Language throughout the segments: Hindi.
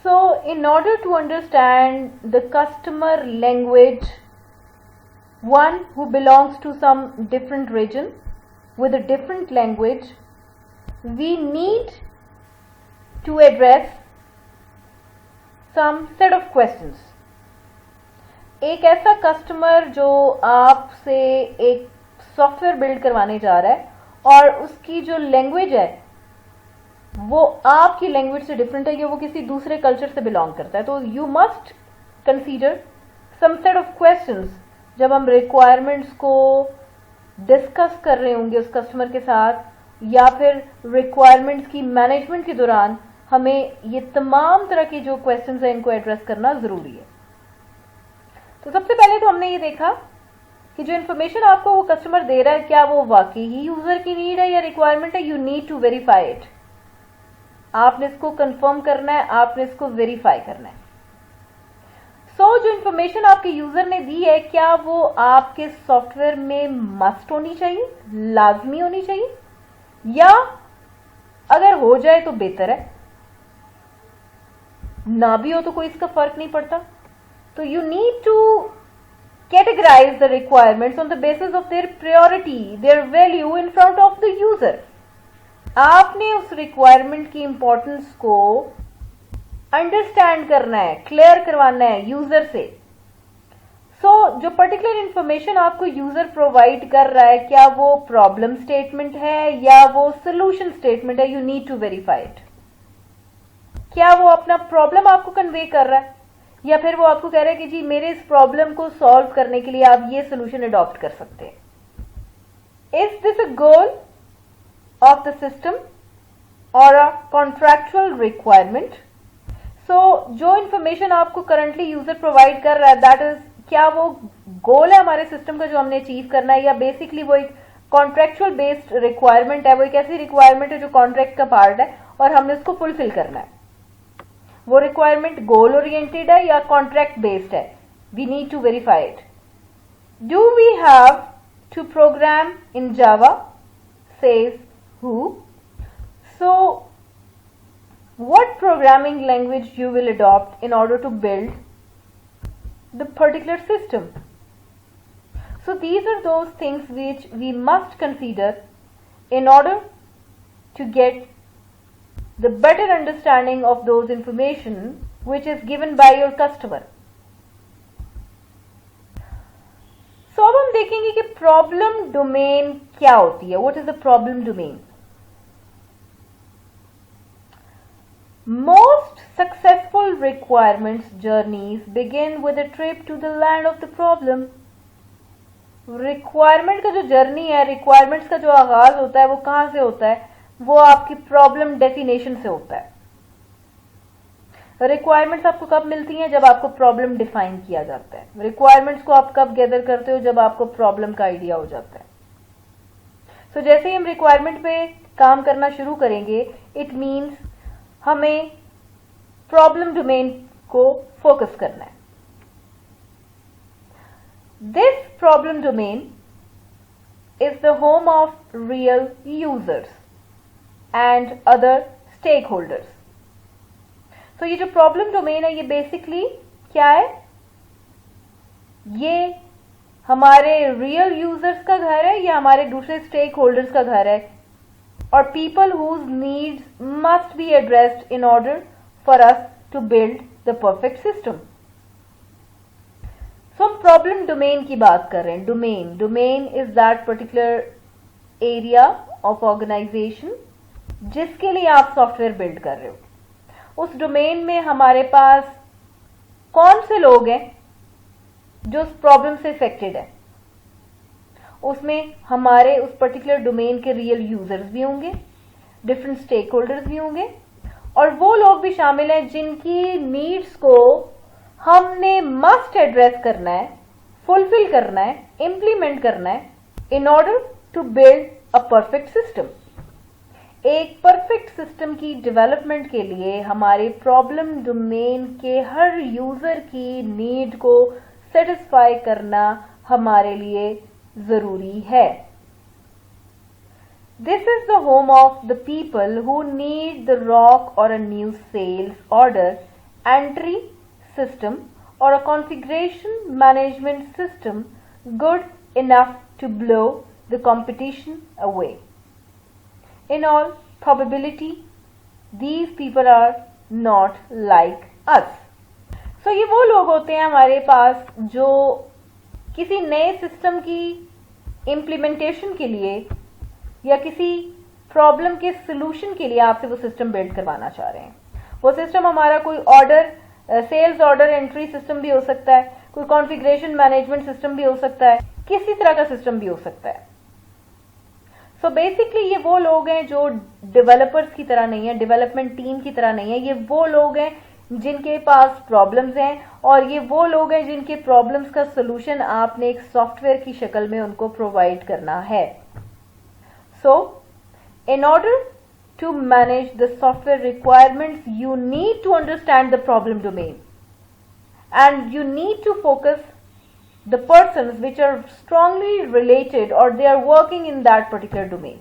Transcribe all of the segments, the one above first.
So, in order to understand the customer language, one who belongs to some different region with a different language, we need to address some set of questions. एक ऐसा कस्टमर जो आपसे एक सॉफ्टवेयर बिल्ड करवाने जा रहा है और उसकी जो लैंग्वेज है वो आपकी लैंग्वेज से डिफरेंट है, या वो किसी दूसरे कल्चर से बिलोंग करता है, तो you must consider some set of questions जब हम रिक्वायरमेंट्स को डिस्कस कर रहे होंगे उस कस्टमर के साथ, या फिर रिक्वायरमेंट्स की मैनेजमेंट के दौरान हमें ये तमाम तरह के जो क्वेश्चंस हैं इनको एड्रेस करना जरूरी है। तो सबसे पहले तो हमने ये देखा कि जो इन्फॉर्मेशन आपको वो कस्टमर दे रहा है क्या वो वाकई ही यूजर की नीड है या रिक्वायरमेंट है। You need to verify it. आपने इसको कंफर्म करना है, आपने इसको वेरीफाई करना है। जो इन्फॉर्मेशन आपके यूजर ने दी है क्या वो आपके सॉफ्टवेयर में मस्ट होनी चाहिए, लाजमी होनी चाहिए, या अगर हो जाए तो बेहतर है, ना भी हो तो कोई इसका फर्क नहीं पड़ता। तो you need to categorize the requirements on the basis of their priority, their value in front of the user. आपने उस रिक्वायरमेंट की इंपॉर्टेंस को अंडरस्टैंड करना है, क्लियर करवाना है यूजर से। जो पर्टिकुलर इंफॉर्मेशन आपको यूजर प्रोवाइड कर रहा है क्या वो प्रॉब्लम स्टेटमेंट है या वो सोल्यूशन स्टेटमेंट है, you need to verify it. क्या वो अपना प्रॉब्लम आपको कन्वे कर रहा है या फिर वो आपको कह रहा है कि जी मेरे इस प्रॉब्लम को सॉल्व करने के लिए आप ये सोल्यूशन अडॉप्ट कर सकते हैं। Is this a goal of the system और अ कॉन्ट्रैक्चुअल रिक्वायरमेंट। जो इंफॉर्मेशन आपको करंटली यूजर प्रोवाइड कर रहा है दैट इज क्या वो गोल है हमारे सिस्टम का जो हमने अचीव करना है, या बेसिकली वो एक कॉन्ट्रैक्चुअल बेस्ड रिक्वायरमेंट है, वो एक ऐसी रिक्वायरमेंट है जो कॉन्ट्रैक्ट का पार्ट है और हमने उसको फुलफिल करना है। वो रिक्वायरमेंट गोल ओरिएंटेड है या कॉन्ट्रैक्ट बेस्ड है, we need to verify it. Do we have to program in Java, says who. what programming language you will adopt in order to build the particular system. So these are those things which we must consider in order to get the better understanding of those information which is given by your customer. अब हम देखेंगे कि प्रॉब्लम डोमेन क्या होती है। What is the problem domain? Most successful requirements journeys begin with a trip to the land of the problem. Requirement का जो जर्नी है, रिक्वायरमेंट्स का जो आगाज होता है वो कहां से होता है? वो आपकी प्रॉब्लम डेफिनेशन से होता है। रिक्वायरमेंट्स आपको कब मिलती हैं? जब आपको प्रॉब्लम डिफाइन किया जाता है। रिक्वायरमेंट्स को आप कब गैदर करते हो? जब आपको प्रॉब्लम का आइडिया हो जाता है। जैसे ही हम रिक्वायरमेंट पे काम करना शुरू करेंगे, इट मीन्स हमें प्रॉब्लम डोमेन को फोकस करना है। This problem domain is the home of real users and other stakeholders. ये जो प्रॉब्लम डोमेन है ये बेसिकली क्या है? ये हमारे रियल यूजर्स का घर है या हमारे दूसरे स्टेक होल्डर्स का घर है, or people whose needs must be addressed in order for us to build the perfect system. हम प्रॉब्लम डोमेन की बात कर रहे हैं। Domain is that particular area of organisation जिसके लिए आप सॉफ्टवेयर बिल्ड कर रहे हो। उस डोमेन में हमारे पास कौन से लोग हैं जो उस प्रॉब्लम से इफेक्टेड है? उसमें हमारे उस पर्टिकुलर डोमेन के रियल यूजर्स भी होंगे, डिफरेंट स्टेक होल्डर्स भी होंगे, और वो लोग भी शामिल हैं जिनकी नीड्स को हमने मस्ट एड्रेस करना है, फुलफिल करना है, इंप्लीमेंट करना है in order to build a perfect system. एक परफेक्ट सिस्टम की डेवलपमेंट के लिए हमारे प्रॉब्लम डोमेन के हर यूजर की नीड को सेटिस्फाई करना हमारे लिए जरूरी है। This is the home of the people who need the rock or a new sales order entry system or a configuration management system good enough to blow the competition away. In all probability, these people are not like us. So ये वो लोग होते हैं हमारे पास जो किसी नए सिस्टम की इम्प्लीमेंटेशन के लिए या किसी प्रॉब्लम के सोल्यूशन के लिए आपसे वो सिस्टम बिल्ड करवाना चाह रहे हैं. वो सिस्टम हमारा कोई order sales order entry system भी हो सकता है, कोई कॉन्फ़िगरेशन मैनेजमेंट सिस्टम भी हो सकता है, किसी तरह का सिस्टम भी हो सकता है. सो बेसिकली ये वो लोग हैं जो डेवलपर्स की तरह नहीं है, डेवलपमेंट टीम की तरह नहीं है. ये वो लोग हैं जिनके पास प्रॉब्लम्स हैं और ये वो लोग हैं जिनके प्रॉब्लम्स का सोल्यूशन आपने एक सॉफ्टवेयर की शक्ल में उनको प्रोवाइड करना है. सो in order to manage the software requirements, you need to understand the problem domain and you need to focus the persons which are strongly related or they are working in that particular domain.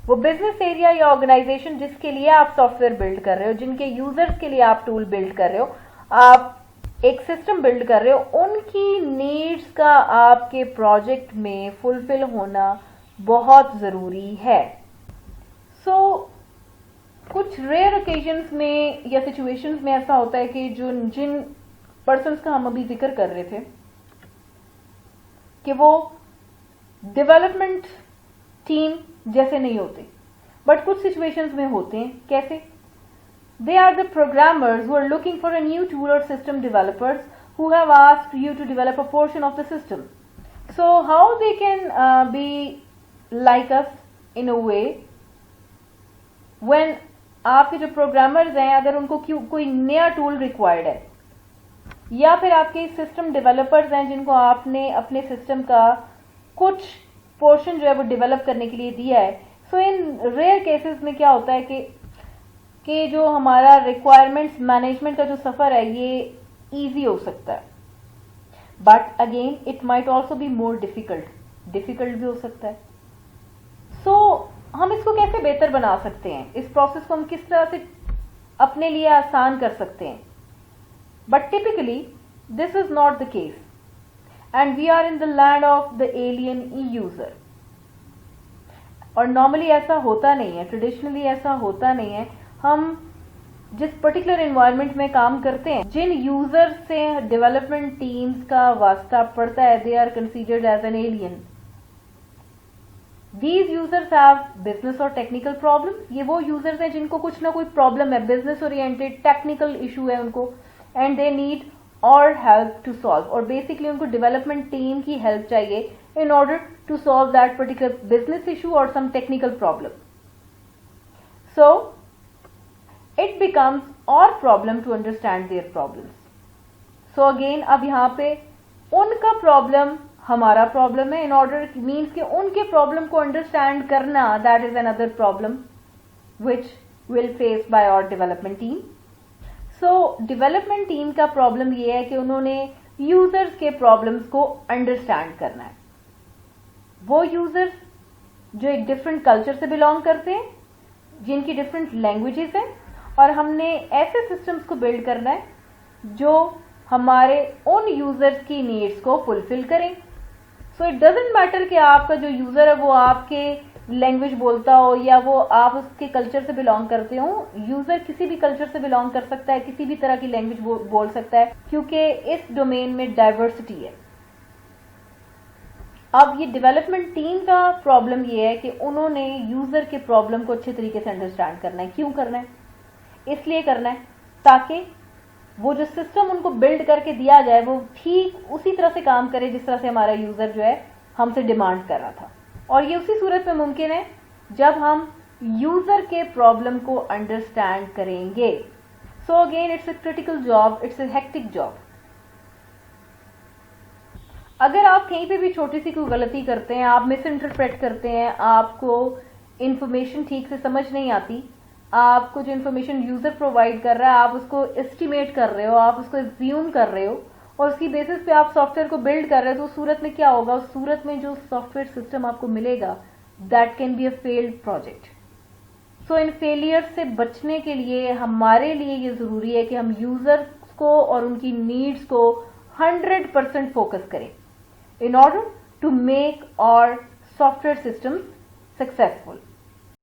वो बिजनेस एरिया या ऑर्गेनाइजेशन जिसके लिए आप सॉफ्टवेयर बिल्ड कर रहे हो, जिनके यूजर्स के लिए आप टूल बिल्ड कर रहे हो, आप एक सिस्टम बिल्ड कर रहे हो, उनकी नीड्स का आपके प्रोजेक्ट में फुलफिल होना बहुत जरूरी है. सो कुछ रेयर ओकेजन्स में या सिचुएशंस में ऐसा होता है कि जो जिन पर्सन्स का हम अभी जिक्र कर रहे थे कि वो डेवलपमेंट टीम जैसे नहीं होते, बट कुछ सिचुएशंस में होते हैं. कैसे? They are the programmers who are looking for a new tool और system developers who have asked you to develop a portion of the system. So how they can be like us in a way when आपके जो प्रोग्रामर्स हैं अगर उनको कोई नया टूल रिक्वायर्ड है या फिर आपके सिस्टम डेवलपर्स हैं जिनको आपने अपने सिस्टम का कुछ पोर्शन जो है वो डेवलप करने के लिए दिया है. सो इन रेयर केसेस में क्या होता है कि जो हमारा रिक्वायरमेंट्स मैनेजमेंट का जो सफर है ये इजी हो सकता है, but again it might also be more difficult भी हो सकता है. सो हम इसको कैसे बेहतर बना सकते हैं, इस प्रोसेस को हम किस तरह से अपने लिए आसान कर सकते हैं. But typically this is not the case and we are in the land of the alien user. और नॉर्मली ऐसा होता नहीं है, ट्रेडिशनली ऐसा होता नहीं है. हम जिस पर्टिकुलर एनवायरनमेंट में काम करते हैं, जिन यूजर से डेवलपमेंट टीम्स का वास्ता पड़ता है, they are considered as an alien. These users have business और टेक्निकल प्रॉब्लम. ये वो यूजर्स हैं जिनको कुछ ना कोई प्रॉब्लम है, बिजनेस ओरिएंटेड टेक्निकल इशू है उनको, and they need our help to solve. और बेसिकली उनको डेवलपमेंट टीम की हेल्प चाहिए in order to solve that particular business issue और some technical problem. So it becomes our problem to understand their problems. So again अब यहाँ पे उनका प्रॉब्लम हमारा प्रॉब्लम है. इन ऑर्डर मीन्स कि उनके प्रॉब्लम को अंडरस्टैंड करना, that is another problem which will face by our development team. So development team का प्रॉब्लम ये है कि उन्होंने यूजर्स के प्रॉब्लम्स को अंडरस्टैंड करना है. वो यूजर्स जो एक डिफरेंट कल्चर से बिलोंग करते हैं, जिनकी डिफरेंट लैंग्वेजेस हैं, और हमने ऐसे सिस्टम्स को बिल्ड करना है जो हमारे उन यूजर्स की नीड्स को फुलफिल करें. सो इट डजेंट मैटर कि आपका जो यूजर है वो आपके लैंग्वेज बोलता हो या वो आप उसके कल्चर से बिलोंग करते हो. यूजर किसी भी कल्चर से बिलोंग कर सकता है, किसी भी तरह की लैंग्वेज बोल सकता है, क्योंकि इस डोमेन में डाइवर्सिटी है. अब ये डेवलपमेंट टीम का प्रॉब्लम ये है कि उन्होंने यूजर के प्रॉब्लम को अच्छे तरीके से अंडरस्टैंड करना है. क्यों करना है? इसलिए करना है ताकि वो जो सिस्टम उनको बिल्ड करके दिया जाए वो ठीक उसी तरह से काम करे जिस तरह से हमारा यूजर जो है हमसे डिमांड कर रहा था. और ये उसी सूरत में मुमकिन है जब हम यूजर के प्रॉब्लम को अंडरस्टैंड करेंगे. So again it's a critical job, it's a hectic job. अगर आप कहीं पे भी छोटी सी कोई गलती करते हैं, आप मिस इंटरप्रेट करते हैं, आपको इंफॉर्मेशन ठीक से समझ नहीं आती, आपको जो इन्फॉर्मेशन यूजर प्रोवाइड कर रहा है आप उसको एस्टिमेट कर रहे हो, आप उसको एज्यूम कर रहे हो और उसकी बेसिस पे आप सॉफ्टवेयर को बिल्ड कर रहे हो, तो उस सूरत में क्या होगा? उस सूरत में जो सॉफ्टवेयर सिस्टम आपको मिलेगा that can be a failed project. So in failure से बचने के लिए हमारे लिए ये जरूरी है कि हम यूजर्स को और उनकी नीड्स को 100% फोकस करें in order to make our software systems successful.